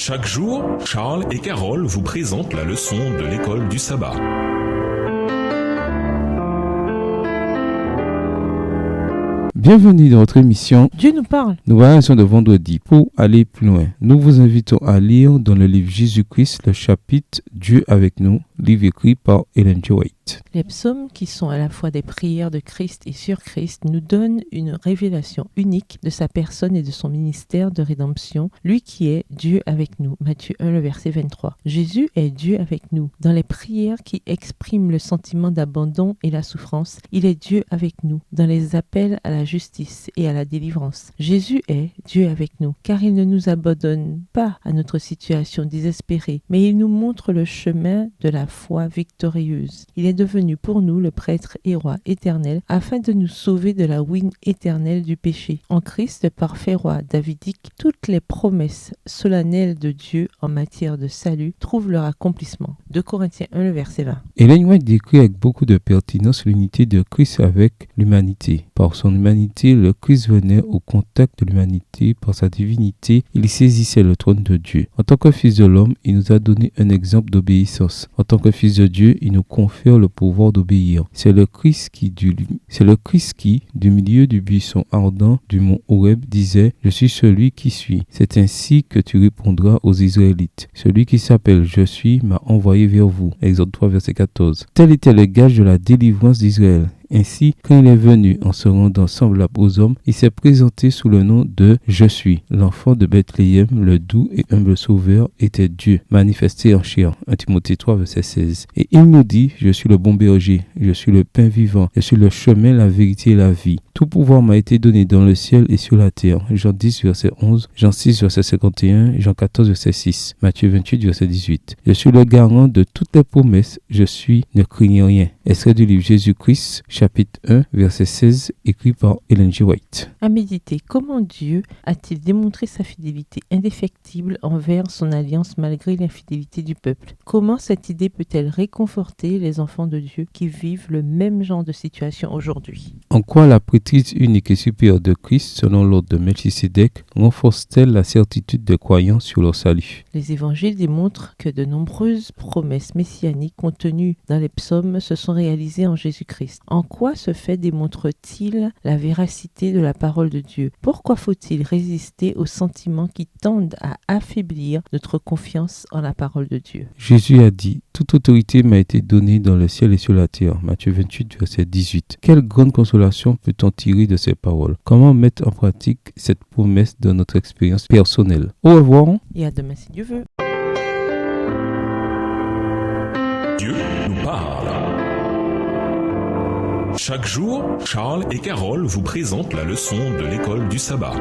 Chaque jour, Charles et Carole vous présentent la leçon de l'école du sabbat. Bienvenue dans notre émission Dieu nous parle. Nous variations de vendredi. Pour aller plus loin, nous vous invitons à lire dans le livre Jésus-Christ le chapitre Dieu avec nous, livre écrit par Ellen G. White. Les psaumes, qui sont à la fois des prières de Christ et sur Christ, nous donnent une révélation unique de sa personne et de son ministère de rédemption, lui qui est Dieu avec nous. Matthieu 1, le verset 23. Jésus est Dieu avec nous. Dans les prières qui expriment le sentiment d'abandon et la souffrance, il est Dieu avec nous. Dans les appels à la justice et à la délivrance, Jésus est Dieu avec nous, car il ne nous abandonne pas à notre situation désespérée, mais il nous montre le chemin de la foi victorieuse. Il est devenu pour nous le prêtre et roi éternel, afin de nous sauver de la ruine éternelle du péché. En Christ, le parfait roi davidique, toutes les promesses solennelles de Dieu en matière de salut trouvent leur accomplissement. 2 Corinthiens 1, le verset 20. Ellen White décrit avec beaucoup de pertinence l'unité de Christ avec l'humanité. Par son humanité, le Christ venait au contact de l'humanité. Par sa divinité, il saisissait le trône de Dieu. En tant que fils de l'homme, il nous a donné un exemple d'obéissance. En tant que fils de Dieu, il nous confère le pouvoir d'obéir. C'est le Christ qui, du milieu du buisson ardent du mont Horeb, disait « Je suis celui qui suis ». C'est ainsi que tu répondras aux Israélites. Celui qui s'appelle « Je suis » m'a envoyé vers vous. Exode 3, verset 14. Tel était le gage de la délivrance d'Israël. Ainsi, quand il est venu en se rendant semblable aux hommes, il s'est présenté sous le nom de « Je suis ». L'enfant de Bethléem, le doux et humble sauveur, était Dieu, manifesté en chair. 1 Timothée 3, verset 16. Et il nous dit « Je suis le bon berger, je suis le pain vivant, je suis le chemin, la vérité et la vie. Tout pouvoir m'a été donné dans le ciel et sur la terre. » Jean 10, verset 11, Jean 6, verset 51, Jean 14, verset 6, Matthieu 28, verset 18. Je suis le garant de toutes les promesses, je suis, ne craignez rien. Extrait du livre Jésus-Christ, chapitre 1, verset 16, écrit par Ellen G. White. À méditer, comment Dieu a-t-il démontré sa fidélité indéfectible envers son alliance malgré l'infidélité du peuple? Comment cette idée peut-elle réconforter les enfants de Dieu qui vivent le même genre de situation aujourd'hui? En quoi la prêtrise unique et supérieure de Christ, selon l'ordre de Melchisédek, renforce-t-elle la certitude des croyants sur leur salut? Les évangiles démontrent que de nombreuses promesses messianiques contenues dans les psaumes se sont réalisées en Jésus-Christ. En quoi ce fait démontre-t-il la véracité de la parole de Dieu? Pourquoi faut-il résister aux sentiments qui tendent à affaiblir notre confiance en la parole de Dieu? Jésus a dit « Toute autorité m'a été donnée dans le ciel et sur la terre » Matthieu 28, verset 18. Quelle grande consolation peut-on tirer de ces paroles? Comment mettre en pratique cette promesse dans notre expérience personnelle? Au revoir. Et à demain si Dieu veut. Dieu nous parle. Chaque jour, Charles et Carole vous présentent la leçon de l'école du sabbat.